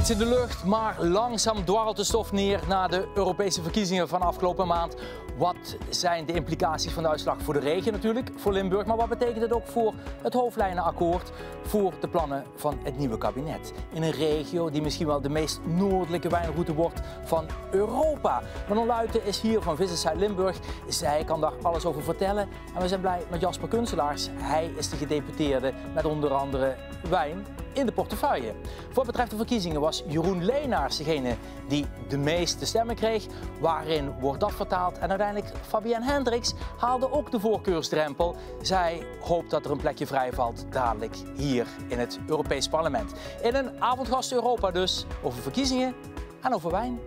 Iets in de lucht, maar langzaam dwarrelt de stof neer na de Europese verkiezingen van afgelopen maand. Wat zijn de implicaties van de uitslag voor de regio natuurlijk, voor Limburg, maar wat betekent het ook voor het hoofdlijnenakkoord, voor de plannen van het nieuwe kabinet? In een regio die misschien wel de meest noordelijke wijnroute wordt van Europa. Manon Luijten is hier van Visit Zuid-Limburg. Zij kan daar alles over vertellen. En we zijn blij met Jasper Kunselaars. Hij is de gedeputeerde met onder andere wijn in de portefeuille. Voor wat betreft de verkiezingen was Jeroen Leenaars degene die de meeste stemmen kreeg. Waarin wordt dat vertaald? En uiteindelijk Fabienne Hendricks haalde ook de voorkeursdrempel. Zij hoopt dat er een plekje vrij valt dadelijk hier in het Europees Parlement. In een avondgast Europa dus, over verkiezingen en over wijn.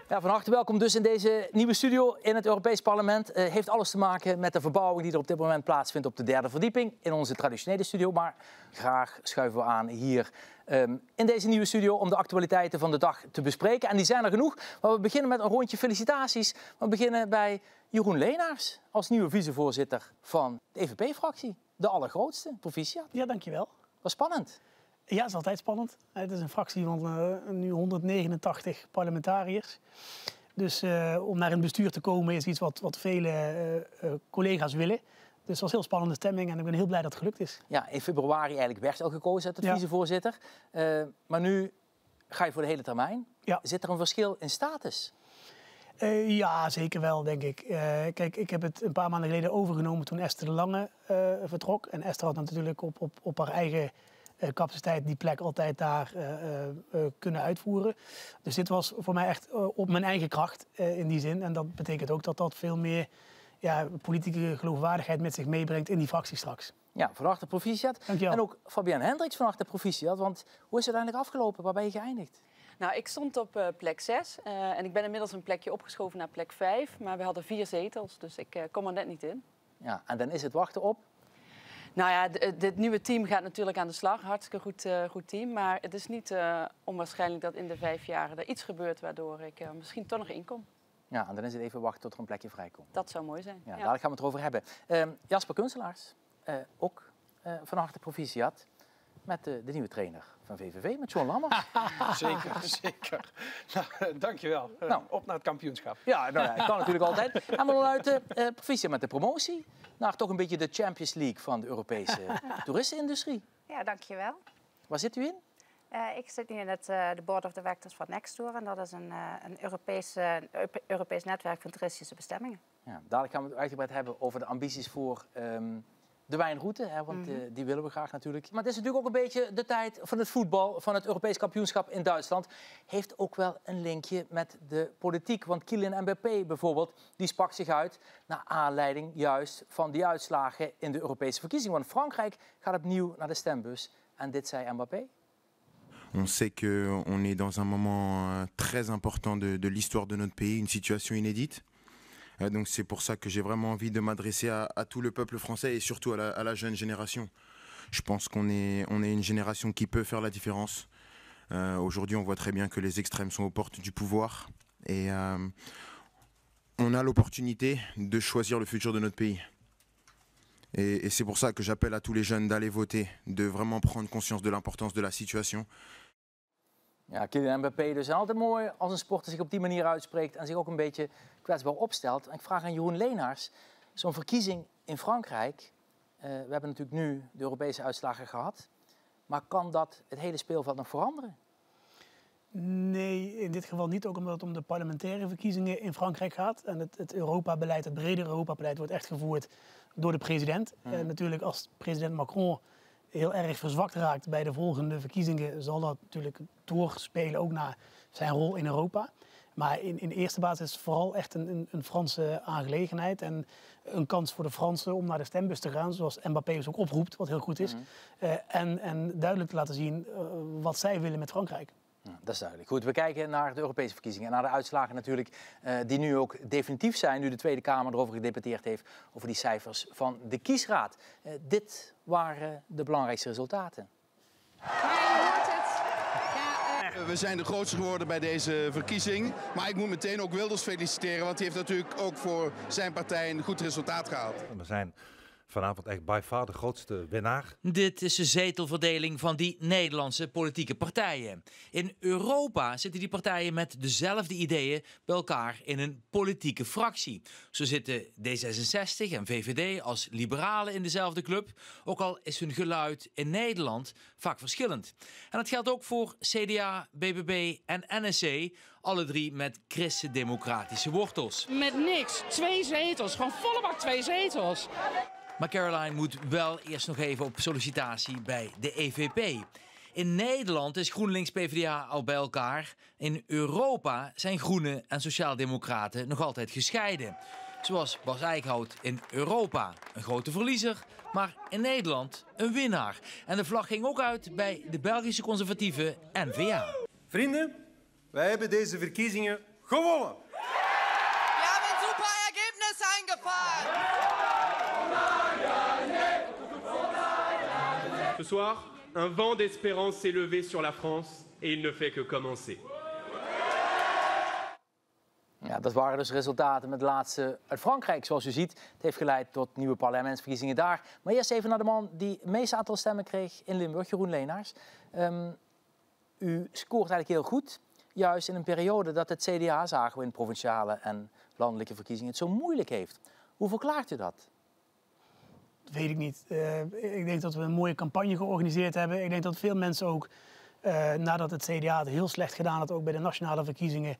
Ja, van harte welkom dus in deze nieuwe studio in het Europees Parlement. Heeft alles te maken met de verbouwing die er op dit moment plaatsvindt op de derde verdieping in onze traditionele studio. Maar graag schuiven we aan hier in deze nieuwe studio om de actualiteiten van de dag te bespreken. En die zijn er genoeg. Maar we beginnen met een rondje felicitaties. We beginnen bij Jeroen Leenaars als nieuwe vicevoorzitter van de EVP-fractie. De allergrootste. Proficiat. Ja, dankjewel. Was spannend. Ja, het is altijd spannend. Het is een fractie van nu 189 parlementariërs. Dus om naar een bestuur te komen is iets wat vele collega's willen. Dus het was een heel spannende stemming en ik ben heel blij dat het gelukt is. Ja, in februari eigenlijk werd al gekozen tot vicevoorzitter. Maar nu ga je voor de hele termijn. Ja. Zit er een verschil in status? Ja, zeker wel, denk ik. Kijk, ik heb het een paar maanden geleden overgenomen toen Esther de Lange vertrok. En Esther had natuurlijk op haar eigen capaciteit die plek altijd daar kunnen uitvoeren. Dus dit was voor mij echt op mijn eigen kracht in die zin. En dat betekent ook dat dat veel meer politieke geloofwaardigheid met zich meebrengt in die fractie straks. Ja, van harte proficiat. Dankjewel. En ook Fabienne Hendricks van harte proficiat. Want hoe is het uiteindelijk afgelopen? Waar ben je geëindigd? Nou, ik stond op plek 6 en ik ben inmiddels een plekje opgeschoven naar plek 5. Maar we hadden 4 zetels, dus ik kom er net niet in. Ja, en dan is het wachten op? Nou ja, dit nieuwe team gaat natuurlijk aan de slag. Hartstikke goed team. Maar het is niet onwaarschijnlijk dat in de 5 jaar er iets gebeurt waardoor ik misschien toch nog inkom. Ja, en dan is het even wachten tot er een plekje vrijkomt. Dat zou mooi zijn. Ja, daar gaan we het over hebben. Jasper Kunselaars, ook van harte proficiat met de nieuwe trainer van VVV, met John Lammers. Zeker. Nou, dankjewel. Op naar het kampioenschap. Ja, nou, dat kan natuurlijk altijd. En we uit proficiat met de promotie naar toch een beetje de Champions League van de Europese toeristenindustrie. Ja, dankjewel. Waar zit u in? Ik zit nu in de Board of Directors van Nextour. En dat is een Europees netwerk van toeristische bestemmingen. Ja, dadelijk gaan we het uitgebreid hebben over de ambities voor de wijnroute. Hè, want die willen we graag natuurlijk. Maar het is natuurlijk ook een beetje de tijd van het voetbal, van het Europees kampioenschap in Duitsland. Heeft ook wel een linkje met de politiek. Want Kylian Mbappé bijvoorbeeld, die sprak zich uit naar aanleiding juist van die uitslagen in de Europese verkiezingen. Want Frankrijk gaat opnieuw naar de stembus. En dit zei Mbappé. On sait qu'on est dans un moment très important de l'histoire de notre pays, une situation inédite. Donc c'est pour ça que j'ai vraiment envie de m'adresser à tout le peuple français et surtout à la jeune génération. Je pense qu'on est une génération qui peut faire la différence. Aujourd'hui, on voit très bien que les extrêmes sont aux portes du pouvoir. Et on a l'opportunité de choisir le futur de notre pays. Et c'est pour ça que j'appelle à tous les jeunes d'aller voter, de vraiment prendre conscience de l'importance de la situation. Ja, Kylian Mbappé dus altijd mooi als een sporter zich op die manier uitspreekt en zich ook een beetje kwetsbaar opstelt. En ik vraag aan Jeroen Leenaars, zo'n verkiezing in Frankrijk, we hebben natuurlijk nu de Europese uitslagen gehad, maar kan dat het hele speelveld nog veranderen? Nee, in dit geval niet, ook omdat het om de parlementaire verkiezingen in Frankrijk gaat. En het Europa-beleid, het bredere Europa-beleid wordt echt gevoerd door de president. Natuurlijk als president Macron heel erg verzwakt raakt bij de volgende verkiezingen, zal dat natuurlijk doorspelen ook naar zijn rol in Europa. Maar in eerste basis is het vooral echt een Franse aangelegenheid en een kans voor de Fransen om naar de stembus te gaan, zoals Mbappé dus ook oproept, wat heel goed is. En duidelijk te laten zien wat zij willen met Frankrijk. Ja, dat is duidelijk. Goed, we kijken naar de Europese verkiezingen en naar de uitslagen natuurlijk die nu ook definitief zijn, nu de Tweede Kamer erover gedebatteerd heeft, over die cijfers van de kiesraad. Dit waren de belangrijkste resultaten. We zijn de grootste geworden bij deze verkiezing. Maar ik moet meteen ook Wilders feliciteren, want die heeft natuurlijk ook voor zijn partij een goed resultaat gehaald. We zijn vanavond echt by far de grootste winnaar. Dit is de zetelverdeling van die Nederlandse politieke partijen. In Europa zitten die partijen met dezelfde ideeën bij elkaar in een politieke fractie. Zo zitten D66 en VVD als liberalen in dezelfde club, ook al is hun geluid in Nederland vaak verschillend. En dat geldt ook voor CDA, BBB en NSC, alle drie met christendemocratische wortels. Met niks, 2 zetels, gewoon volle bak 2 zetels. Maar Caroline moet wel eerst nog even op sollicitatie bij de EVP. In Nederland is GroenLinks-PVDA al bij elkaar. In Europa zijn Groenen en Sociaaldemocraten nog altijd gescheiden. Zoals Bas Eickhout in Europa. Een grote verliezer, maar in Nederland een winnaar. En de vlag ging ook uit bij de Belgische conservatieve N-VA. Vrienden, wij hebben deze verkiezingen gewonnen. We hebben een super ergebnis eingefahren. Ce soir, un vent d'espérance s'est levé sur la France et il ne fait que commencer. Ja, dat waren dus resultaten met de laatste uit Frankrijk, zoals u ziet. Het heeft geleid tot nieuwe parlementsverkiezingen daar. Maar eerst even naar de man die het meeste aantal stemmen kreeg in Limburg, Jeroen Leenaars. U scoort eigenlijk heel goed, juist in een periode dat het CDA, zagen we in provinciale en landelijke verkiezingen, het zo moeilijk heeft. Hoe verklaart u dat? Dat weet ik niet. Ik denk dat we een mooie campagne georganiseerd hebben. Ik denk dat veel mensen ook, nadat het CDA het heel slecht gedaan had, ook bij de nationale verkiezingen,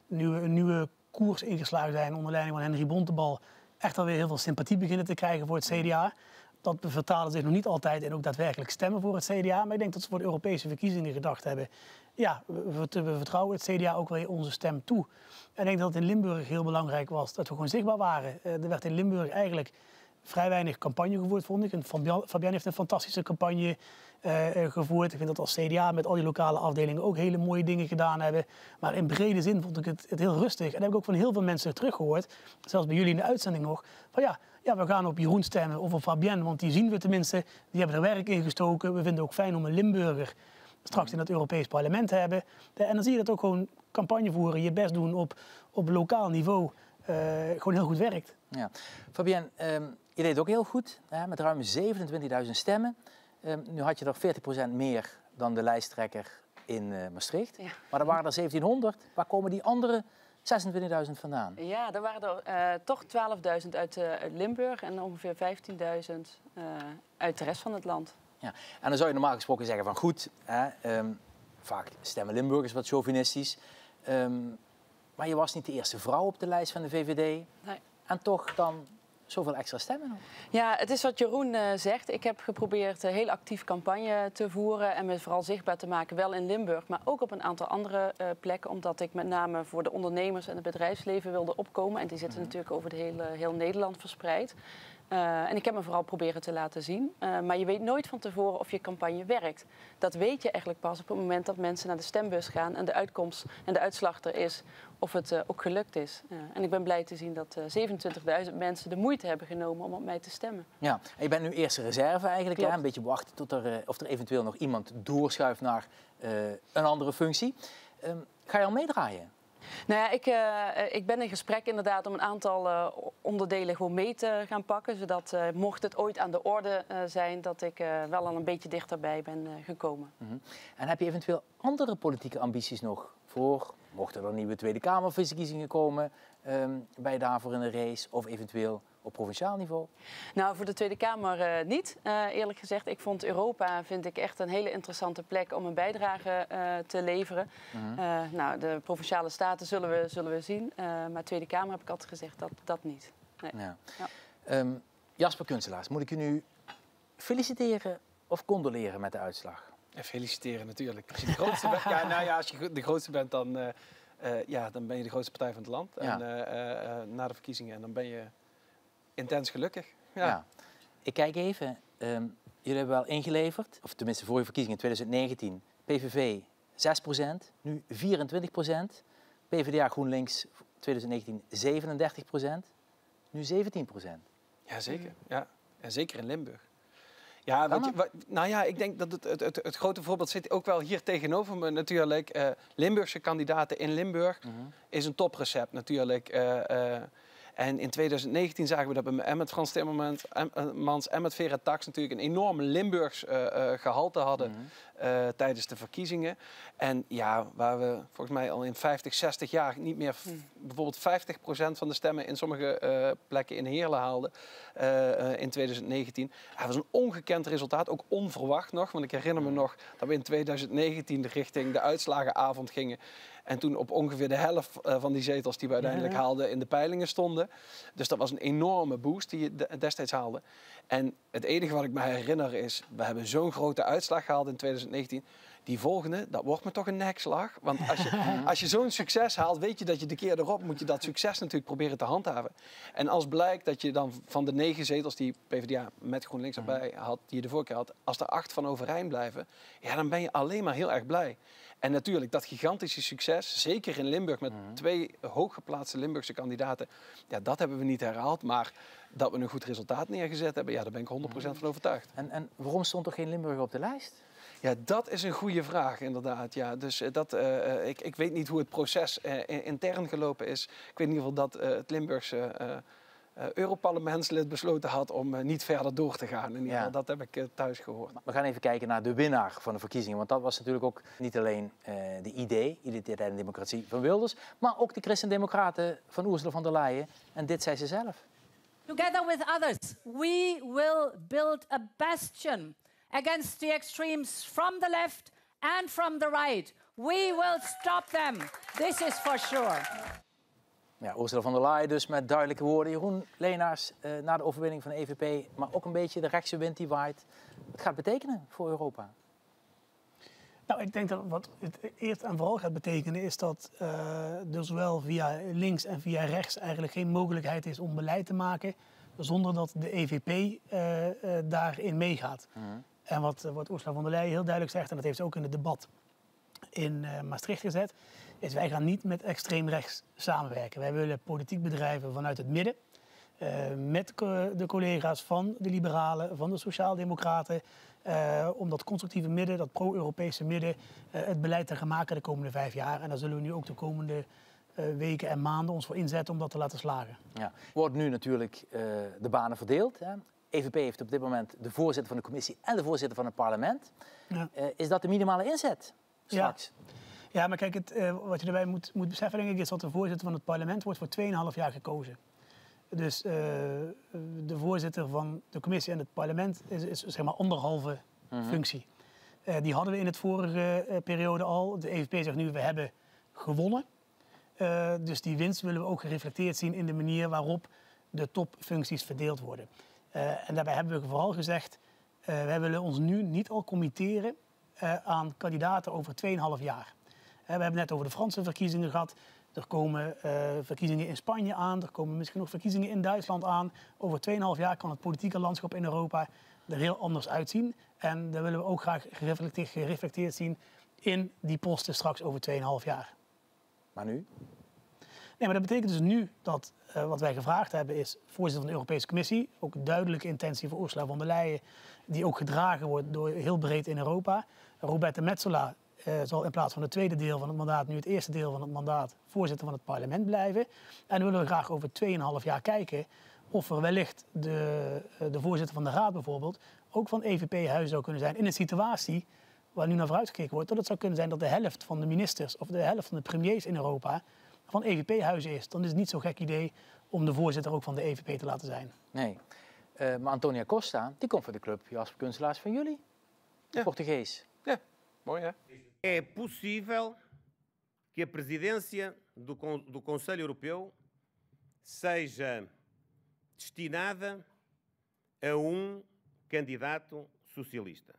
een nieuwe koers ingeslagen zijn onder leiding van Henry Bontebal, echt alweer heel veel sympathie beginnen te krijgen voor het CDA. Dat vertalen zich nog niet altijd in ook daadwerkelijk stemmen voor het CDA. Maar ik denk dat ze voor de Europese verkiezingen gedacht hebben, ja, we vertrouwen het CDA ook weer onze stem toe. En ik denk dat het in Limburg heel belangrijk was dat we gewoon zichtbaar waren. Er werd in Limburg eigenlijk vrij weinig campagne gevoerd, vond ik. En Fabienne heeft een fantastische campagne gevoerd. Ik vind dat als CDA met al die lokale afdelingen ook hele mooie dingen gedaan hebben. Maar in brede zin vond ik het heel rustig. En dat heb ik ook van heel veel mensen teruggehoord, zelfs bij jullie in de uitzending nog, van ja, we gaan op Jeroen stemmen of op Fabienne, want die zien we tenminste. Die hebben er werk in gestoken. We vinden het ook fijn om een Limburger straks in het Europees Parlement te hebben. En dan zie je dat ook gewoon campagne voeren, je best doen op lokaal niveau, gewoon heel goed werkt. Ja. Fabienne, je deed ook heel goed, met ruim 27.000 stemmen. Nu had je er 40% meer dan de lijsttrekker in Maastricht. Ja. Maar er waren er 1700. Waar komen die andere 26.000 vandaan? Ja, er waren er toch 12.000 uit Limburg en ongeveer 15.000 uit de rest van het land. Ja. En dan zou je normaal gesproken zeggen van goed, vaak stemmen Limburgers wat chauvinistisch. Maar je was niet de eerste vrouw op de lijst van de VVD. Nee. En toch dan zoveel extra stemmen nog. Ja, het is wat Jeroen zegt. Ik heb geprobeerd heel actief campagne te voeren en me vooral zichtbaar te maken, wel in Limburg, maar ook op een aantal andere plekken, omdat ik met name voor de ondernemers en het bedrijfsleven wilde opkomen. En die zitten natuurlijk over heel Nederland verspreid. En ik heb me vooral proberen te laten zien. Maar je weet nooit van tevoren of je campagne werkt. Dat weet je eigenlijk pas op het moment dat mensen naar de stembus gaan en de uitkomst en de uitslag er is, of het ook gelukt is. En ik ben blij te zien dat 27.000 mensen de moeite hebben genomen om op mij te stemmen. Ja, en je bent nu eerste reserve eigenlijk. Ja, een beetje wachten tot of er eventueel nog iemand doorschuift naar een andere functie. Ga je al meedraaien? Nou ja, ik ben in gesprek inderdaad om een aantal onderdelen gewoon mee te gaan pakken. Zodat mocht het ooit aan de orde zijn, dat ik wel al een beetje dichterbij ben gekomen. Mm-hmm. En heb je eventueel andere politieke ambities nog voor, mochten er nieuwe Tweede Kamerverkiezingen komen, ben je daarvoor in een race of eventueel op provinciaal niveau? Nou, voor de Tweede Kamer niet, eerlijk gezegd. Ik vond Europa echt een hele interessante plek om een bijdrage te leveren. Mm-hmm. Nou, de Provinciale Staten zullen we zien. Maar Tweede Kamer heb ik altijd gezegd dat niet. Nee. Ja. Ja. Jasper Kunstelaars, moet ik u nu feliciteren of condoleren met de uitslag? En feliciteren natuurlijk. Als je de grootste bent, als je de grootste bent, dan ben je de grootste partij van het land. Ja. En na de verkiezingen, en dan ben je intens gelukkig. Ja. Ja. Ik kijk even. Jullie hebben wel ingeleverd, of tenminste voor je verkiezingen in 2019, PVV 6%, nu 24%. PvdA GroenLinks 2019 37%, nu 17%. Ja, zeker. Ja. En zeker in Limburg. Ja, ik denk dat het grote voorbeeld zit ook wel hier tegenover me natuurlijk. Limburgse kandidaten in Limburg is een toprecept natuurlijk. En in 2019 zagen we dat en met Frans Timmermans en met Vera Tax natuurlijk een enorme Limburgs gehalte hadden tijdens de verkiezingen. En ja, waar we volgens mij al in 50, 60 jaar niet meer bijvoorbeeld 50% van de stemmen in sommige plekken in Heerlen haalden in 2019. Dat was een ongekend resultaat, ook onverwacht nog. Want ik herinner me nog dat we in 2019 richting de uitslagenavond gingen. En toen op ongeveer de helft van die zetels die we uiteindelijk haalden in de peilingen stonden. Dus dat was een enorme boost die je destijds haalde. En het enige wat ik me herinner is, we hebben zo'n grote uitslag gehaald in 2019. Die volgende, dat wordt me toch een nekslag. Want als je zo'n succes haalt, weet je dat je de keer erop moet je dat succes natuurlijk proberen te handhaven. En als blijkt dat je dan van de 9 zetels die PvdA met GroenLinks erbij had, die je de vorige keer had, als er 8 van overeind blijven, ja, dan ben je alleen maar heel erg blij. En natuurlijk, dat gigantische succes, zeker in Limburg met 2 hooggeplaatste Limburgse kandidaten, ja, dat hebben we niet herhaald. Maar dat we een goed resultaat neergezet hebben, ja, daar ben ik 100% van overtuigd. En waarom stond er geen Limburg op de lijst? Ja, dat is een goede vraag, inderdaad. Ja, dus ik weet niet hoe het proces intern gelopen is. Ik weet in ieder geval dat het Limburgse Europarlementslid besloten had om niet verder door te gaan. In ieder geval, dat heb ik thuis gehoord. We gaan even kijken naar de winnaar van de verkiezingen. Want dat was natuurlijk ook niet alleen de identiteit en democratie van Wilders, maar ook de Christen-Democraten van Ursula von der Leyen. En dit zei ze zelf. Together with others, we will build a bastion against the extremes from the left and from the right. We will stop them. This is for sure. Ja, Ursula von der Leyen dus met duidelijke woorden. Jeroen Leenaars, na de overwinning van de EVP, maar ook een beetje de rechtse wind die waait. Wat gaat het betekenen voor Europa? Nou, ik denk dat wat het eerst en vooral gaat betekenen is dat er zowel via links en via rechts eigenlijk geen mogelijkheid is om beleid te maken zonder dat de EVP daarin meegaat. En wat Ursula von der Leyen heel duidelijk zegt, en dat heeft ze ook in het debat in Maastricht gezet, is wij gaan niet met extreem rechts samenwerken. Wij willen politiek bedrijven vanuit het midden, met de collega's van de liberalen, van de sociaaldemocraten, om dat constructieve midden, dat pro-Europese midden, het beleid te gaan maken de komende 5 jaar. En daar zullen we nu ook de komende weken en maanden ons voor inzetten om dat te laten slagen. Ja. Wordt nu natuurlijk de banen verdeeld. Hè? EVP heeft op dit moment de voorzitter van de commissie en de voorzitter van het parlement. Ja. Is dat de minimale inzet straks? Ja, maar kijk, wat je erbij moet beseffen, denk ik, is dat de voorzitter van het parlement wordt voor 2,5 jaar gekozen. Dus de voorzitter van de commissie en het parlement is zeg maar 1,5 functie. Die hadden we in het vorige periode al. De EVP zegt nu, we hebben gewonnen. Dus die winst willen we ook gereflecteerd zien in de manier waarop de topfuncties verdeeld worden. En daarbij hebben we vooral gezegd, wij willen ons nu niet al committeren aan kandidaten over 2,5 jaar. We hebben net over de Franse verkiezingen gehad. Er komen verkiezingen in Spanje aan. Er komen misschien nog verkiezingen in Duitsland aan. Over 2,5 jaar kan het politieke landschap in Europa er heel anders uitzien. En daar willen we ook graag gereflecteerd zien in die posten straks over 2,5 jaar. Maar nu? Nee, maar dat betekent dus nu dat wat wij gevraagd hebben is voorzitter van de Europese Commissie. Ook een duidelijke intentie voor Ursula von der Leyen, die ook gedragen wordt door heel breed in Europa. Roberta Metsola zal in plaats van het tweede deel van het mandaat nu het eerste deel van het mandaat voorzitter van het parlement blijven. En dan willen we graag over 2,5 jaar kijken of er wellicht de voorzitter van de Raad bijvoorbeeld ook van EVP-huis zou kunnen zijn in een situatie waar nu naar vooruitgekeken wordt, dat het zou kunnen zijn dat de helft van de ministers of de helft van de premiers in Europa van EVP-huizen is. Dan is het niet zo'n gek idee om de voorzitter ook van de EVP te laten zijn. Nee, maar Antonia Costa, die komt voor de club Jasper Kunstelaars van jullie. Ja. Portugees. Ja, mooi hè? É possível que a presidência do Conselho Europeu seja destinada a candidato socialista.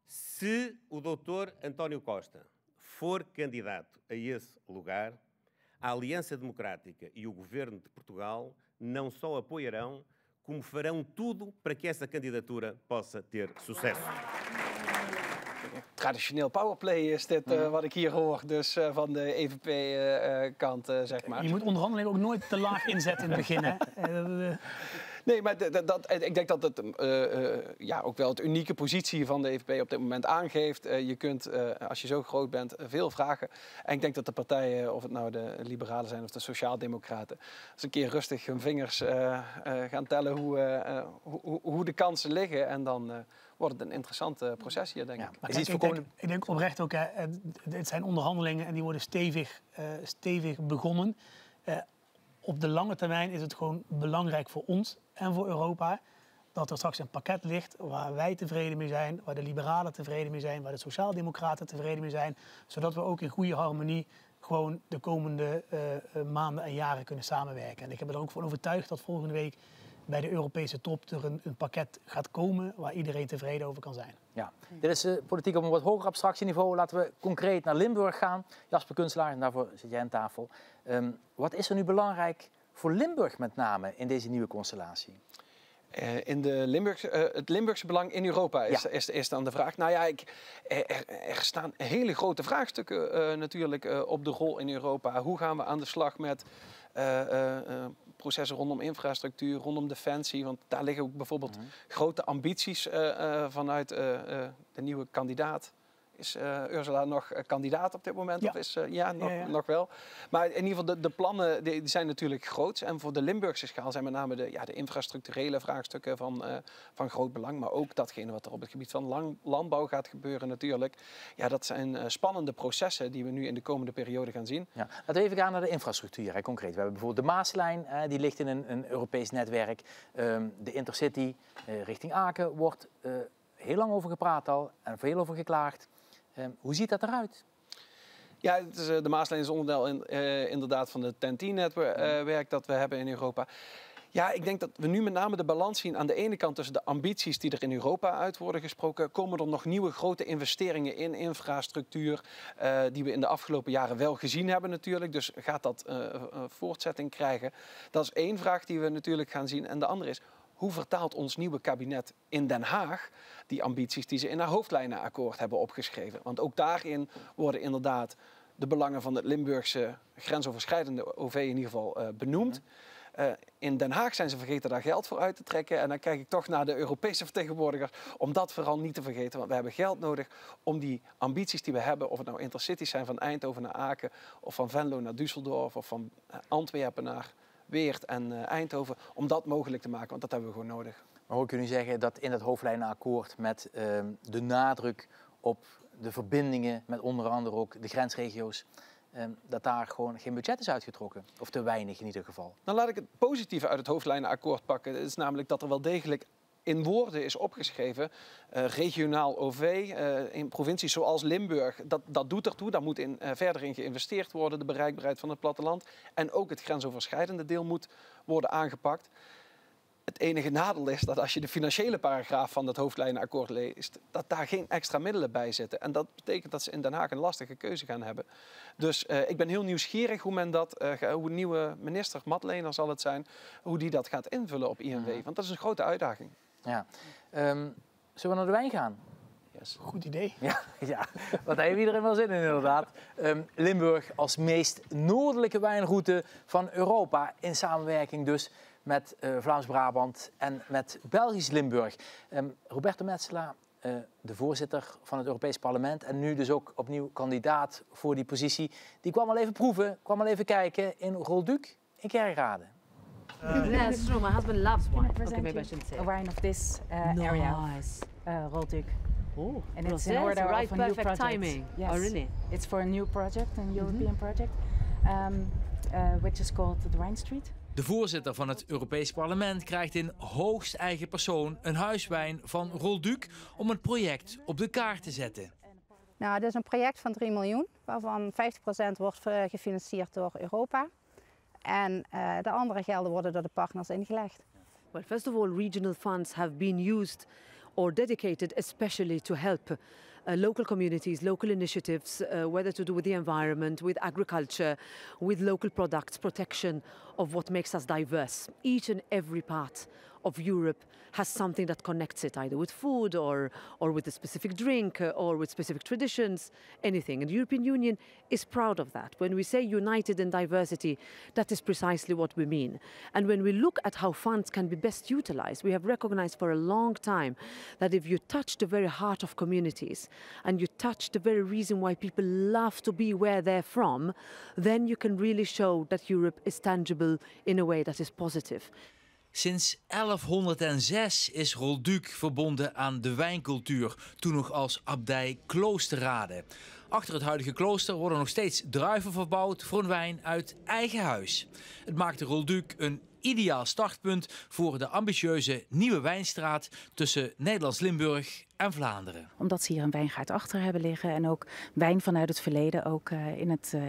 Se o Dr. António Costa for candidato a esse lugar, a Aliança Democrática e o Governo de Portugal não só apoiarão, como farão tudo para que essa candidatura possa ter sucesso. Traditioneel powerplay is dit wat ik hier hoor, dus van de EVP-kant, zeg maar. Je moet onderhandelingen ook nooit te laag inzetten in het begin, hè? Nee, maar ik denk dat het ook wel het unieke positie van de EVP op dit moment aangeeft. Je kunt, als je zo groot bent, veel vragen. En ik denk dat de partijen, of het nou de liberalen zijn of de sociaaldemocraten, eens een keer rustig hun vingers gaan tellen hoe de kansen liggen. En dan wordt het een interessant proces hier, denk ik. Maar kijk, ik denk oprecht ook, het zijn onderhandelingen en die worden stevig begonnen. Op de lange termijn is het gewoon belangrijk voor ons en voor Europa dat er straks een pakket ligt waar wij tevreden mee zijn, waar de liberalen tevreden mee zijn, waar de sociaaldemocraten tevreden mee zijn, zodat we ook in goede harmonie gewoon de komende maanden en jaren kunnen samenwerken. En ik heb er ook van overtuigd dat volgende week bij de Europese top er een pakket gaat komen waar iedereen tevreden over kan zijn. Ja, dit is politiek op een wat hoger abstractieniveau. Laten we concreet naar Limburg gaan. Jasper Kunstelaar, en daarvoor zit jij aan tafel. Wat is er nu belangrijk voor Limburg met name in deze nieuwe constellatie? Het Limburgse belang in Europa is dan de vraag. Nou ja, er staan hele grote vraagstukken natuurlijk op de rol in Europa. Hoe gaan we aan de slag met processen rondom infrastructuur, rondom defensie? Want daar liggen ook bijvoorbeeld grote ambities vanuit de nieuwe kandidaat. Is Ursula nog kandidaat op dit moment? Ja, of is, nog wel. Maar in ieder geval, de plannen die zijn natuurlijk groots. En voor de Limburgse schaal zijn met name de infrastructurele vraagstukken van groot belang. Maar ook datgene wat er op het gebied van landbouw gaat gebeuren natuurlijk. Ja, dat zijn spannende processen die we nu in de komende periode gaan zien. Ja. Laten we even gaan naar de infrastructuur. Concreet. We hebben bijvoorbeeld de Maaslijn, die ligt in een Europees netwerk. De Intercity richting Aken wordt heel lang over gepraat al en veel over geklaagd. Hoe ziet dat eruit? Ja, de Maaslijn is onderdeel inderdaad van het TEN-T-netwerk dat we hebben in Europa. Ja, ik denk dat we nu met name de balans zien aan de ene kant tussen de ambities die er in Europa uit worden gesproken. Komen er nog nieuwe grote investeringen in infrastructuur die we in de afgelopen jaren wel gezien hebben natuurlijk. Dus gaat dat voortzetting krijgen? Dat is één vraag die we natuurlijk gaan zien. En de andere is, hoe vertaalt ons nieuwe kabinet in Den Haag die ambities die ze in haar hoofdlijnenakkoord hebben opgeschreven? Want ook daarin worden inderdaad de belangen van het Limburgse grensoverschrijdende OV in ieder geval benoemd. In Den Haag zijn ze vergeten daar geld voor uit te trekken. En dan kijk ik toch naar de Europese vertegenwoordigers om dat vooral niet te vergeten. Want we hebben geld nodig om die ambities die we hebben, of het nou intercities zijn van Eindhoven naar Aken, of van Venlo naar Düsseldorf, of van Antwerpen naar Weert en Eindhoven, om dat mogelijk te maken, want dat hebben we gewoon nodig. Maar hoe kun je zeggen dat in het hoofdlijnenakkoord met de nadruk op de verbindingen met onder andere ook de grensregio's, dat daar gewoon geen budget is uitgetrokken? Of te weinig in ieder geval? Nou, laat ik het positieve uit het hoofdlijnenakkoord pakken. Het is namelijk dat er wel degelijk in woorden is opgeschreven, regionaal OV, in provincies zoals Limburg, dat doet ertoe. Daar moet verder in geïnvesteerd worden, de bereikbaarheid van het platteland. En ook het grensoverschrijdende deel moet worden aangepakt. Het enige nadeel is dat als je de financiële paragraaf van het hoofdlijnenakkoord leest, dat daar geen extra middelen bij zitten. En dat betekent dat ze in Den Haag een lastige keuze gaan hebben. Dus ik ben heel nieuwsgierig hoe men dat, hoe nieuwe minister, Madlener zal het zijn, hoe die dat gaat invullen op INW. Want dat is een grote uitdaging. Ja. Zullen we naar de wijn gaan? Yes. Goed idee. Ja, wat heeft iedereen wel zin in inderdaad. Limburg als meest noordelijke wijnroute van Europa, in samenwerking dus met Vlaams-Brabant en met Belgisch Limburg. Roberto Metsola, de voorzitter van het Europees Parlement en nu dus ook opnieuw kandidaat voor die positie, die kwam al even proeven, kwam al even kijken in Rolduc in Kerkrade. Yeah, it's true. My husband loves wine. Okay, maybe I shouldn't say. A wine of this area. Nice. Rolduc. Oh, and it's in order right, of a new perfect project. timing. Yes. Oh, really? It's for a new project, an European project, which is called the Wine Street. De voorzitter van het Europees Parlement krijgt in hoogst eigen persoon een huiswijn van Rolduc om het project op de kaart te zetten. Nou, het is een project van 3 miljoen, waarvan 50% wordt gefinancierd door Europa. En de andere gelden worden door de partners ingelegd. Well, first of all, regional funds have been used or dedicated especially to help local communities, local initiatives, whether to do with the environment, with agriculture, with local products, protection of what makes us diverse. Each and every part of Europe has something that connects it, either with food or with a specific drink or with specific traditions, anything. And the European Union is proud of that. When we say united in diversity, that is precisely what we mean. And when we look at how funds can be best utilized, we have recognized for a long time that if you touch the very heart of communities and you touch the very reason why people love to be where they're from, then you can really show that Europe is tangible in a way that is positive. Sinds 1106 is Rolduc verbonden aan de wijncultuur, toen nog als abdij Kloosterrade. Achter het huidige klooster worden nog steeds druiven verbouwd voor een wijn uit eigen huis. Het maakte Rolduc een ideaal startpunt voor de ambitieuze nieuwe wijnstraat tussen Nederlands-Limburg en Vlaanderen. Omdat ze hier een wijngaard achter hebben liggen en ook wijn vanuit het verleden ook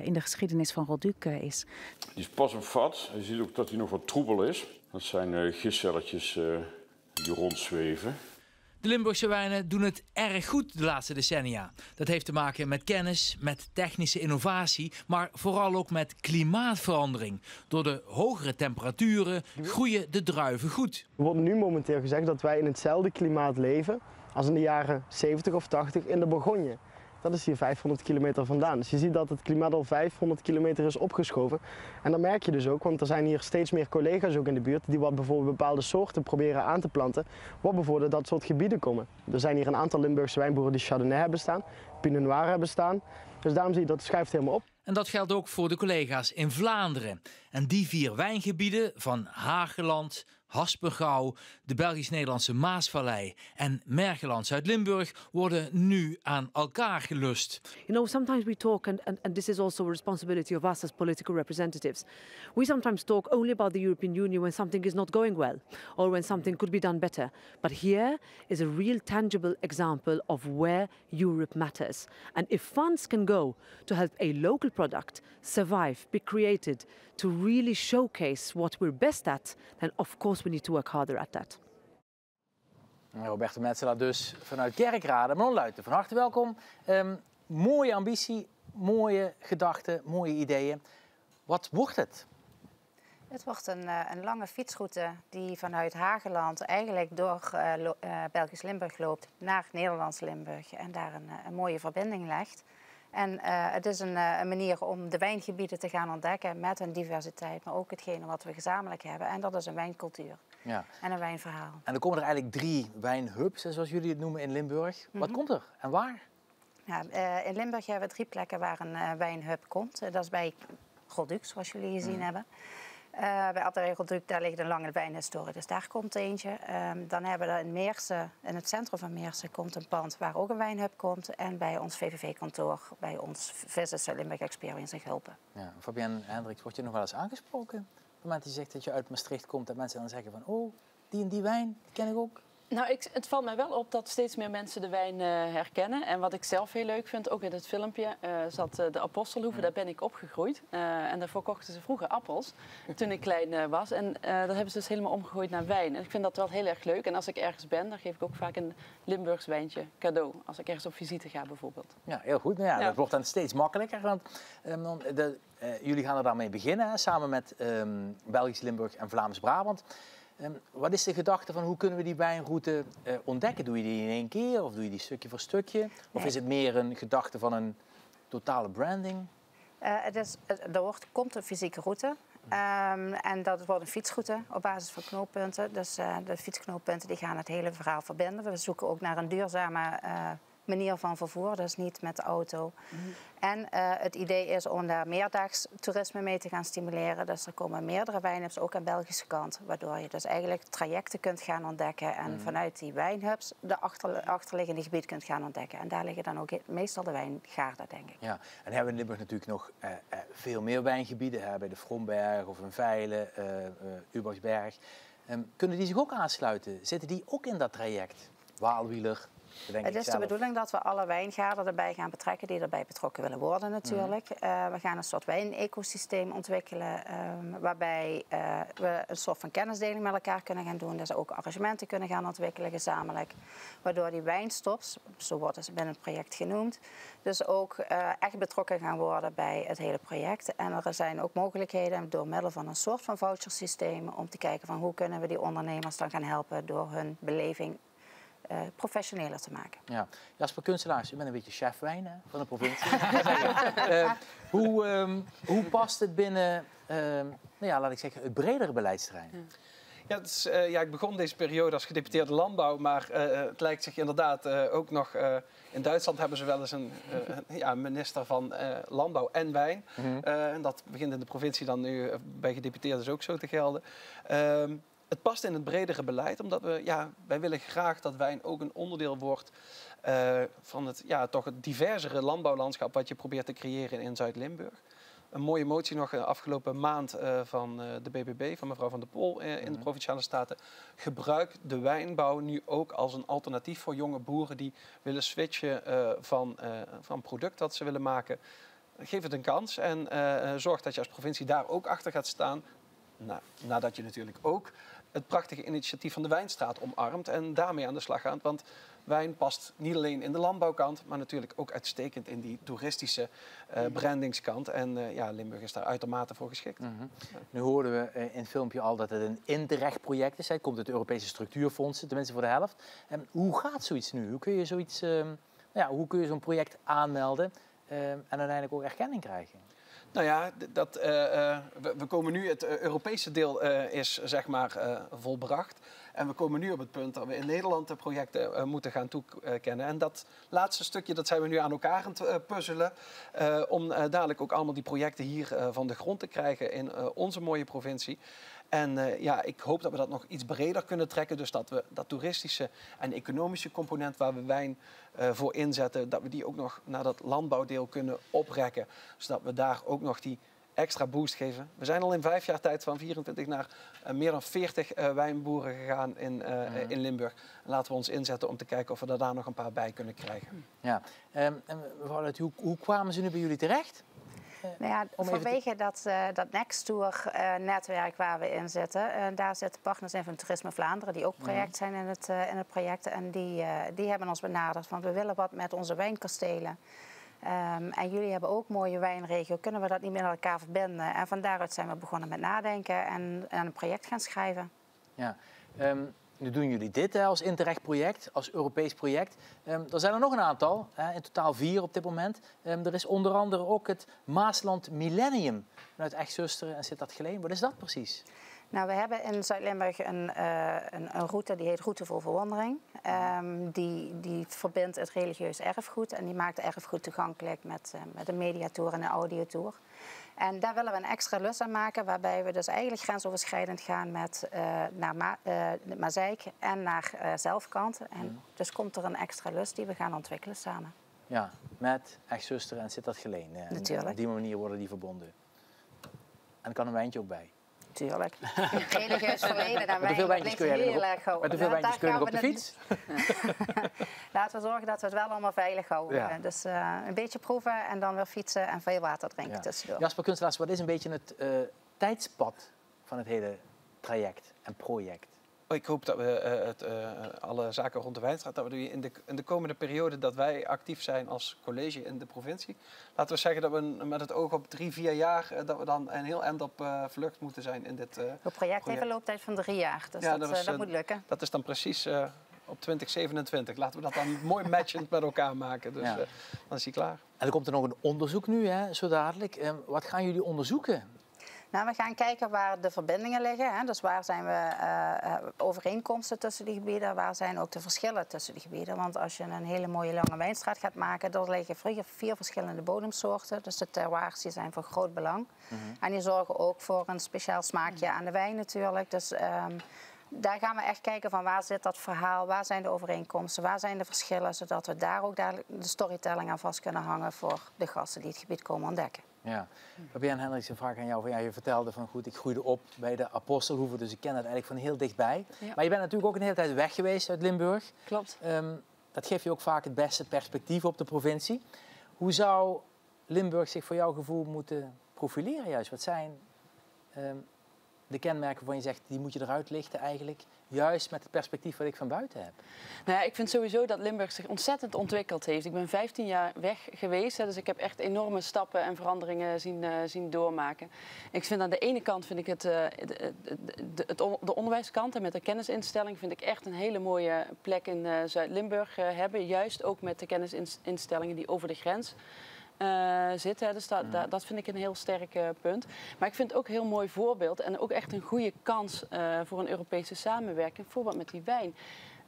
in de geschiedenis van Rolduc is. Die is pas op vat. Je ziet ook dat hij nog wat troebel is. Dat zijn gistcelletjes die rondzweven. De Limburgse wijnen doen het erg goed de laatste decennia. Dat heeft te maken met kennis, met technische innovatie, maar vooral ook met klimaatverandering. Door de hogere temperaturen groeien de druiven goed. Er wordt nu momenteel gezegd dat wij in hetzelfde klimaat leven als in de jaren 70 of 80 in de Bourgogne. Dat is hier 500 kilometer vandaan. Dus je ziet dat het klimaat al 500 kilometer is opgeschoven. En dat merk je dus ook, want er zijn hier steeds meer collega's ook in de buurt die wat bijvoorbeeld bepaalde soorten proberen aan te planten, wat bijvoorbeeld dat soort gebieden komen. Er zijn hier een aantal Limburgse wijnboeren die Chardonnay hebben staan, Pinot Noir hebben staan. Dus daarom zie je dat het schuift helemaal op. En dat geldt ook voor de collega's in Vlaanderen. En die 4 wijngebieden van Hageland, Haspergouw, de Belgisch-Nederlandse Maasvallei en Mergeland Zuid-Limburg worden nu aan elkaar gelust. You know, sometimes we talk, and this is also a responsibility of us as political representatives. We sometimes talk only about the European Union when something is not going well or when something could be done better. But here is a real tangible example of where Europe matters. And if funds can go to help a local product survive, be created, to really showcase what we're best at, then of course we need to work harder at that. Roberto Metsola dus vanuit Kerkrade. Manon Luijten, van harte welkom. Mooie ambitie, mooie gedachten, mooie ideeën. Wat wordt het? Het wordt een lange fietsroute die vanuit Hageland eigenlijk door Belgisch Limburg loopt naar Nederlands Limburg en daar een mooie verbinding legt. En het is een manier om de wijngebieden te gaan ontdekken met een diversiteit, maar ook hetgene wat we gezamenlijk hebben. En dat is een wijncultuur en een wijnverhaal. En er komen er eigenlijk 3 wijnhubs, zoals jullie het noemen, in Limburg. Wat komt er en waar? Ja, in Limburg hebben we 3 plekken waar een wijnhub komt. Dat is bij Rolduc, zoals jullie gezien hebben. Bij Abderij Rolduc, daar ligt een lange wijnhistorie, dus daar komt eentje. Dan hebben we in Meersen, in het centrum van Meersen, komt een pand waar ook een wijnhub komt. En bij ons VVV-kantoor, bij ons Visit Limburg Experience in Gulpen. Ja, Fabienne Hendricks, word je nog wel eens aangesproken? Op het moment dat je zegt dat je uit Maastricht komt, dat mensen dan zeggen van, oh, die en die wijn, die ken ik ook. Nou, het valt mij wel op dat steeds meer mensen de wijn herkennen. En wat ik zelf heel leuk vind, ook in het filmpje, zat de Apostelhoeve. Daar ben ik opgegroeid. En daarvoor kochten ze vroeger appels, toen ik klein was. En dat hebben ze dus helemaal omgegooid naar wijn. En ik vind dat wel heel erg leuk. En als ik ergens ben, dan geef ik ook vaak een Limburgs wijntje cadeau. Als ik ergens op visite ga bijvoorbeeld. Ja, heel goed. Nou ja, dat wordt dan steeds makkelijker. Want jullie gaan er daarmee beginnen, hè, samen met Belgisch Limburg en Vlaams-Brabant. Wat is de gedachte van hoe kunnen we die wijnroute ontdekken? Doe je die in 1 keer of doe je die stukje voor stukje? Of is het meer een gedachte van een totale branding? Komt een fysieke route. En dat wordt een fietsroute op basis van knooppunten. Dus de fietsknooppunten die gaan het hele verhaal verbinden. We zoeken ook naar een duurzame manier van vervoer, dus niet met de auto. En het idee is om daar meerdaags toerisme mee te gaan stimuleren. Dus er komen meerdere wijnhubs, ook aan de Belgische kant. Waardoor je dus eigenlijk trajecten kunt gaan ontdekken. En vanuit die wijnhubs de achterliggende gebied kunt gaan ontdekken. En daar liggen dan ook meestal de wijngaarden, denk ik. Ja, en hebben we in Limburg natuurlijk nog veel meer wijngebieden. Bij de Vromberg of in Veilen, Ubersberg. Kunnen die zich ook aansluiten? Zitten die ook in dat traject? Waalwieler? Het is de bedoeling dat we alle wijngaarden erbij gaan betrekken die erbij betrokken willen worden natuurlijk. We gaan een soort wijnecosysteem ontwikkelen waarbij we een soort van kennisdeling met elkaar kunnen gaan doen. Dus ook arrangementen kunnen gaan ontwikkelen gezamenlijk. Waardoor die wijnstops, zo worden ze binnen het project genoemd, dus ook echt betrokken gaan worden bij het hele project. En er zijn ook mogelijkheden door middel van een soort van vouchersysteem om te kijken van hoe kunnen we die ondernemers dan gaan helpen door hun beleving professioneler te maken. Ja. Jasper Kunstelaars, u bent een beetje chef wijn van de provincie. Hoe past het binnen, laat ik zeggen, het bredere beleidsterrein? Ja, ik begon deze periode als gedeputeerde landbouw, maar het lijkt zich inderdaad ook nog... in Duitsland hebben ze wel eens een minister van landbouw en wijn. En dat begint in de provincie dan nu bij gedeputeerden ook zo te gelden. Het past in het bredere beleid, omdat wij willen graag dat wijn ook een onderdeel wordt van het diversere landbouwlandschap wat je probeert te creëren in Zuid-Limburg. Een mooie motie nog afgelopen maand van de BBB, van mevrouw Van der Pol in de Provinciale Staten. Gebruik de wijnbouw nu ook als een alternatief voor jonge boeren die willen switchen van product dat ze willen maken. Geef het een kans en zorg dat je als provincie daar ook achter gaat staan. Nadat je natuurlijk ook het prachtige initiatief van de Wijnstraat omarmt en daarmee aan de slag gaat. Want wijn past niet alleen in de landbouwkant, maar natuurlijk ook uitstekend in die toeristische brandingskant. En Limburg is daar uitermate voor geschikt. Nu hoorden we in het filmpje al dat het een Interreg-project is. Het komt uit de Europese structuurfondsen, tenminste voor de helft. Hoe gaat zoiets nu? Hoe kun je zo'n project aanmelden en uiteindelijk ook erkenning krijgen? Nou ja, we komen nu, het Europese deel is zeg maar volbracht. En we komen nu op het punt dat we in Nederland de projecten moeten gaan toekennen. En dat laatste stukje, dat zijn we nu aan elkaar aan het puzzelen. Om dadelijk ook allemaal die projecten hier van de grond te krijgen in onze mooie provincie. En ik hoop dat we dat nog iets breder kunnen trekken. Dus dat we dat toeristische en economische component waar we wijn voor inzetten, dat we die ook nog naar dat landbouwdeel kunnen oprekken. Zodat we daar ook nog die extra boost geven. We zijn al in 5 jaar tijd van 24 naar meer dan 40 wijnboeren gegaan in Limburg. Laten we ons inzetten om te kijken of we er daar nog een paar bij kunnen krijgen. Ja, en mevrouw Luit, hoe kwamen ze nu bij jullie terecht? Vanwege dat Nextour-netwerk waar we in zitten, daar zitten partners in van Toerisme Vlaanderen, die ook project zijn in het project. En die hebben ons benaderd, want we willen wat met onze wijnkastelen. En jullie hebben ook mooie wijnregio, kunnen we dat niet met elkaar verbinden? En van daaruit zijn we begonnen met nadenken en een project gaan schrijven. Ja. Nu doen jullie dit als Interreg-project, als Europees project. Er zijn er nog een aantal, in totaal 4 op dit moment. Er is onder andere ook het Maasland Millennium vanuit Echt-Zusteren en Sittard-Geleen. Wat is dat precies? Nou, we hebben in Zuid-Limburg een route die heet Route voor Verwondering. Die verbindt het religieus erfgoed en die maakt het erfgoed toegankelijk met een mediatour en een audiotour. En daar willen we een extra lus aan maken, waarbij we dus eigenlijk grensoverschrijdend gaan naar Mazeik en naar Zelfkant. En dus komt er een extra lus die we gaan ontwikkelen samen. Ja, met Echt-Zusteren en Sittard-Geleen. Natuurlijk. Op die manier worden die verbonden. En er kan een wijntje ook bij. Tuurlijk. Religieus verleden naar wijn. Met hoeveel wijntjes kun je nog op de fiets? Laten we zorgen dat we het wel allemaal veilig houden. Ja. Dus een beetje proeven en dan weer fietsen en veel water drinken tussendoor. Jasper Kunstelaars, wat is een beetje het tijdspad van het hele traject en project? Ik hoop dat we alle zaken rond de Wijnstraat, dat we in de komende periode dat wij actief zijn als college in de provincie. Laten we zeggen dat we met het oog op 3-4 jaar, dat we dan een heel eind op vlucht moeten zijn in dit Het project heeft een looptijd van 3 jaar, dus dat moet lukken. Dat is dan precies op 2027. Laten we dat dan mooi matchend met elkaar maken, dus dan is hij klaar. En er komt er nog een onderzoek nu, zo dadelijk. Wat gaan jullie onderzoeken? Nou, we gaan kijken waar de verbindingen liggen. Dus waar zijn we overeenkomsten tussen die gebieden? Waar zijn ook de verschillen tussen die gebieden? Want als je een hele mooie lange wijnstraat gaat maken, dan liggen 4 verschillende bodemsoorten. Dus de terroirs die zijn van groot belang. En die zorgen ook voor een speciaal smaakje aan de wijn natuurlijk. Dus daar gaan we echt kijken van waar zit dat verhaal, waar zijn de overeenkomsten, waar zijn de verschillen, zodat we daar ook de storytelling aan vast kunnen hangen voor de gasten die het gebied komen ontdekken. Ja. Fabienne Hendricks, een vraag aan jou. Je vertelde van goed, ik groeide op bij de Apostelhoeve, dus ik ken het eigenlijk van heel dichtbij. Ja. Maar je bent natuurlijk ook een hele tijd weg geweest uit Limburg. Klopt. dat geeft je ook vaak het beste perspectief op de provincie. Hoe zou Limburg zich voor jouw gevoel moeten profileren juist? Wat zijn de kenmerken waarvan je zegt, die moet je eruit lichten eigenlijk? Juist met het perspectief wat ik van buiten heb. Nou ja, ik vind sowieso dat Limburg zich ontzettend ontwikkeld heeft. Ik ben 15 jaar weg geweest, dus ik heb echt enorme stappen en veranderingen zien doormaken. Ik vind aan de ene kant vind ik de onderwijskant en met de kennisinstelling vind ik echt een hele mooie plek in Zuid-Limburg hebben. Juist ook met de kennisinstellingen die over de grens zitten. Dus dat vind ik een heel sterk punt. Maar ik vind het ook een heel mooi voorbeeld en ook echt een goede kans voor een Europese samenwerking. Bijvoorbeeld met die wijn.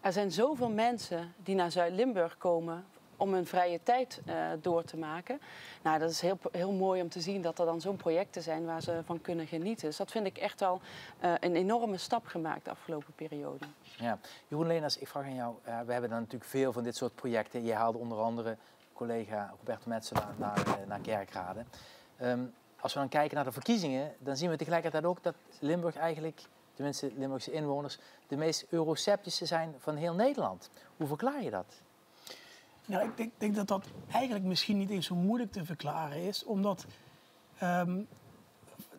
Er zijn zoveel mensen die naar Zuid-Limburg komen om hun vrije tijd door te maken. Nou, dat is heel mooi om te zien dat er dan zo'n projecten zijn waar ze van kunnen genieten. Dus dat vind ik echt wel een enorme stap gemaakt de afgelopen periode. Ja. Jeroen Leenaars, ik vraag aan jou. We hebben dan natuurlijk veel van dit soort projecten. Je haalde onder andere collega Roberto Metsola naar Kerkrade. Als we dan kijken naar de verkiezingen, dan zien we tegelijkertijd ook dat Limburg eigenlijk, tenminste Limburgse inwoners, de meest eurosceptische zijn van heel Nederland. Hoe verklaar je dat? Nou, ik denk dat dat eigenlijk misschien niet eens zo moeilijk te verklaren is, omdat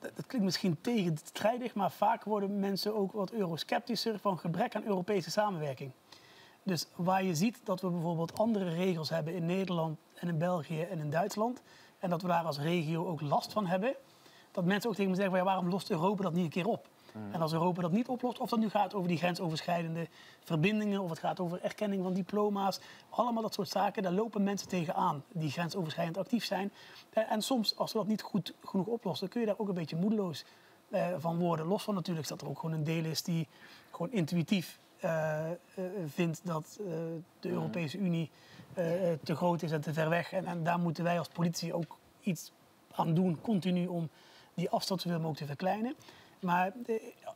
dat klinkt misschien tegenstrijdig, maar vaak worden mensen ook wat eurosceptischer van gebrek aan Europese samenwerking. Dus waar je ziet dat we bijvoorbeeld andere regels hebben in Nederland en in België en in Duitsland, en dat we daar als regio ook last van hebben, dat mensen ook tegen me zeggen, ja, waarom lost Europa dat niet een keer op? En als Europa dat niet oplost, of dat nu gaat over die grensoverschrijdende verbindingen, of het gaat over erkenning van diploma's, allemaal dat soort zaken, daar lopen mensen tegenaan die grensoverschrijdend actief zijn. En soms, als we dat niet goed genoeg oplossen, kun je daar ook een beetje moedeloos van worden. Los van natuurlijk dat er ook gewoon een deel is die gewoon intuïtief vindt dat de Europese Unie te groot is en te ver weg. En daar moeten wij als politici ook iets aan doen, continu, om die afstand zoveel mogelijk te verkleinen. Maar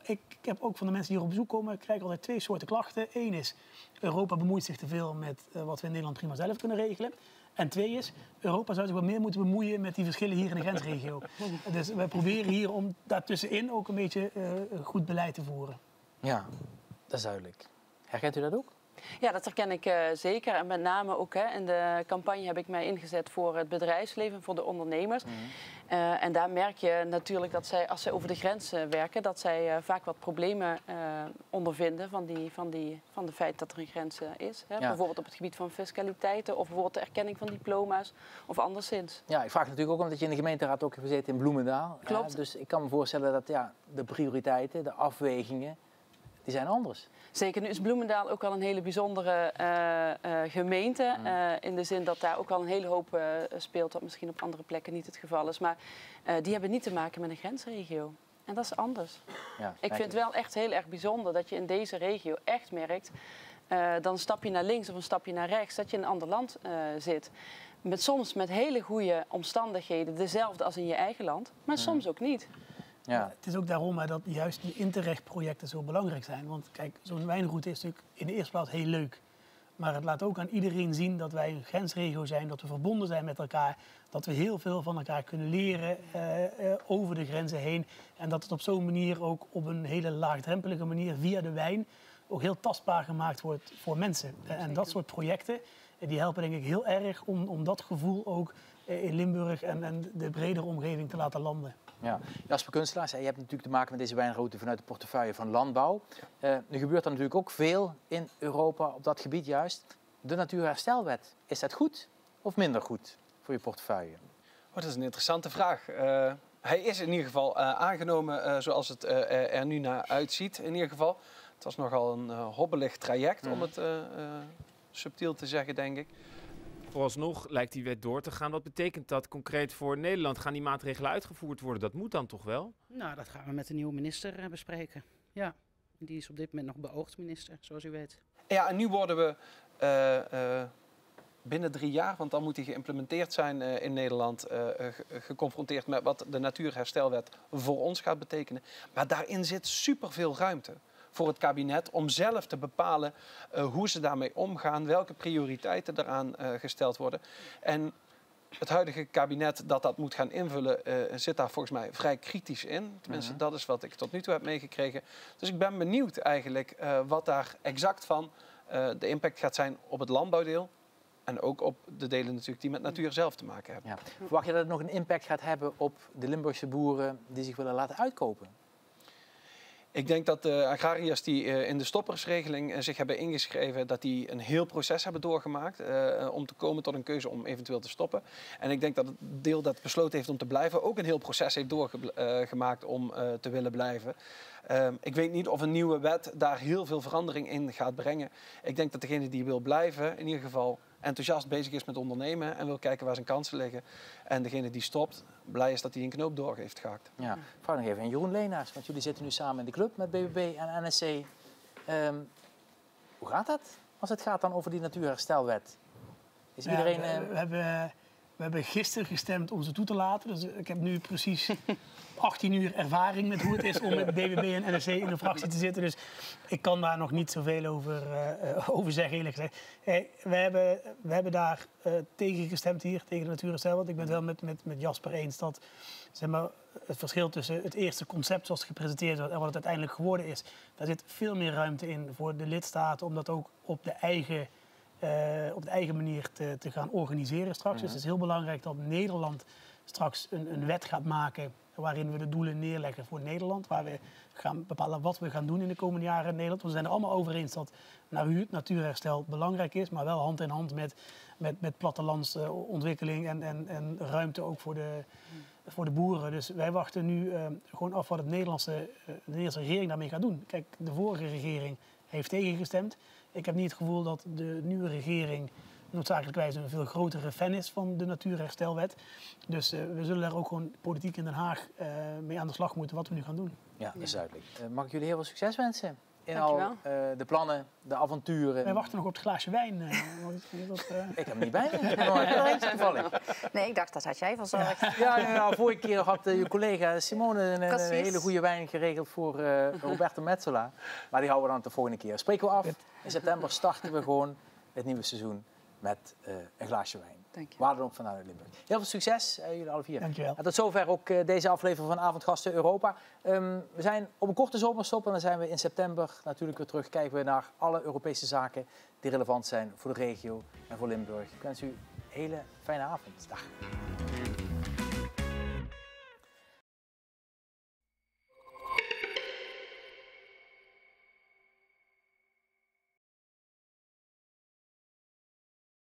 ik heb ook van de mensen die hier op bezoek komen, krijg ik altijd twee soorten klachten. Eén is, Europa bemoeit zich te veel met wat we in Nederland prima zelf kunnen regelen. En twee is, Europa zou zich wat meer moeten bemoeien met die verschillen hier in de grensregio. Dus wij proberen hier om daartussenin ook een beetje goed beleid te voeren. Ja, dat is duidelijk. Herkent u dat ook? Ja, dat herken ik zeker. En met name ook in de campagne heb ik mij ingezet voor het bedrijfsleven, voor de ondernemers. En daar merk je natuurlijk dat zij, als zij over de grens werken, dat zij vaak wat problemen ondervinden van de feit dat er een grens is. Hè? Ja. Bijvoorbeeld op het gebied van fiscaliteiten of bijvoorbeeld de erkenning van diploma's of anderszins. Ja, ik vraag natuurlijk ook omdat je in de gemeenteraad ook hebt gezeten in Bloemendaal. Klopt. Dus ik kan me voorstellen dat de prioriteiten, de afwegingen, die zijn anders. Zeker, nu is Bloemendaal ook wel een hele bijzondere gemeente. In de zin dat daar ook wel een hele hoop speelt, wat misschien op andere plekken niet het geval is. Maar die hebben niet te maken met een grensregio. En dat is anders. Ja, ik vind het wel echt heel erg bijzonder dat je in deze regio echt merkt, dan een stapje naar links of een stapje naar rechts, dat je in een ander land zit. Soms met hele goede omstandigheden, dezelfde als in je eigen land, maar soms ook niet. Ja. Het is ook daarom dat juist die Interreg-projecten zo belangrijk zijn. Want kijk, zo'n wijnroute is natuurlijk in de eerste plaats heel leuk. Maar het laat ook aan iedereen zien dat wij een grensregio zijn, dat we verbonden zijn met elkaar. Dat we heel veel van elkaar kunnen leren over de grenzen heen. En dat het op zo'n manier ook op een hele laagdrempelige manier via de wijn ook heel tastbaar gemaakt wordt voor mensen. En dat soort projecten die helpen denk ik heel erg om dat gevoel ook in Limburg en de bredere omgeving te laten landen. Ja. Jasper Kunstelaars, je hebt natuurlijk te maken met deze wijnroute vanuit de portefeuille van landbouw. Nu gebeurt er natuurlijk ook veel in Europa op dat gebied juist. De Natuurherstelwet, is dat goed of minder goed voor je portefeuille? Dat is een interessante vraag. Hij is in ieder geval aangenomen zoals het er nu naar uitziet. In ieder geval, het was nogal een hobbelig traject om het subtiel te zeggen, denk ik. Vooralsnog lijkt die wet door te gaan. Wat betekent dat concreet voor Nederland? Gaan die maatregelen uitgevoerd worden? Dat moet dan toch wel? Nou, dat gaan we met de nieuwe minister bespreken. Ja, die is op dit moment nog beoogd minister, zoals u weet. Ja, en nu worden we binnen 3 jaar, want dan moet die geïmplementeerd zijn in Nederland, geconfronteerd met wat de Natuurherstelwet voor ons gaat betekenen. Maar daarin zit superveel ruimte voor het kabinet om zelf te bepalen hoe ze daarmee omgaan, welke prioriteiten eraan gesteld worden. En het huidige kabinet dat moet gaan invullen, zit daar volgens mij vrij kritisch in. Tenminste, dat is wat ik tot nu toe heb meegekregen. Dus ik ben benieuwd eigenlijk wat daar exact van de impact gaat zijn op het landbouwdeel. En ook op de delen natuurlijk die met natuur zelf te maken hebben. Ja. Verwacht je dat het nog een impact gaat hebben op de Limburgse boeren die zich willen laten uitkopen? Ik denk dat de agrariërs die in de stoppersregeling zich hebben ingeschreven, dat die een heel proces hebben doorgemaakt om te komen tot een keuze om eventueel te stoppen. En ik denk dat het deel dat besloten heeft om te blijven ook een heel proces heeft doorgemaakt om te willen blijven. Ik weet niet of een nieuwe wet daar heel veel verandering in gaat brengen. Ik denk dat degene die wil blijven in ieder geval enthousiast bezig is met ondernemen en wil kijken waar zijn kansen liggen. En degene die stopt, blij is dat hij een knoop door heeft gehakt. Ja, vraag nog even aan Jeroen Leenaars, want jullie zitten nu samen in de club met BBB en NSC. Hoe gaat dat als het gaat dan over die natuurherstelwet? Is iedereen... We hebben gisteren gestemd om ze toe te laten. Dus ik heb nu precies 18 uur ervaring met hoe het is om met BBB en NSC in een fractie te zitten. Dus ik kan daar nog niet zoveel over zeggen, eerlijk gezegd. We hebben daar tegen gestemd hier, tegen de natuurherstelwet. Ik ben het wel met Jasper eens dat zeg maar, het verschil tussen het eerste concept zoals het gepresenteerd wordt en wat het uiteindelijk geworden is, daar zit veel meer ruimte in voor de lidstaten om dat ook op de eigen manier te gaan organiseren straks. Dus het is heel belangrijk dat Nederland straks een wet gaat maken waarin we de doelen neerleggen voor Nederland. Waar we gaan bepalen wat we gaan doen in de komende jaren in Nederland. We zijn er allemaal over eens dat natuurherstel belangrijk is, maar wel hand in hand met plattelandsontwikkeling en ruimte ook voor de boeren. Dus wij wachten nu gewoon af wat de Nederlandse regering daarmee gaat doen. Kijk, de vorige regering heeft tegengestemd. Ik heb niet het gevoel dat de nieuwe regering noodzakelijkwijs een veel grotere fan is van de natuurherstelwet. Dus we zullen daar ook gewoon politiek in Den Haag mee aan de slag moeten wat we nu gaan doen. Ja, dat is duidelijk. Mag ik jullie heel veel succes wensen? In Dankjewel. al de plannen, de avonturen. Wij wachten nog op het glaasje wijn. Ik heb hem niet bij me. Ik heb nog een eentje toevallig. Nee, ik dacht dat had jij verzorgd. Nou, vorige keer had je collega Simone een hele goede wijn geregeld voor Roberto Metsola. Maar die houden we dan de volgende keer. Spreken we af. In september starten we gewoon het nieuwe seizoen met een glaasje wijn. Waar dan ook vanuit Limburg. Heel veel succes, jullie alle vier. Dankjewel. En tot zover ook deze aflevering van Avondgasten Europa. We zijn op een korte zomerstop en dan zijn we in september natuurlijk weer terug. Kijken we naar alle Europese zaken die relevant zijn voor de regio en voor Limburg. Ik wens u een hele fijne avond. Dag.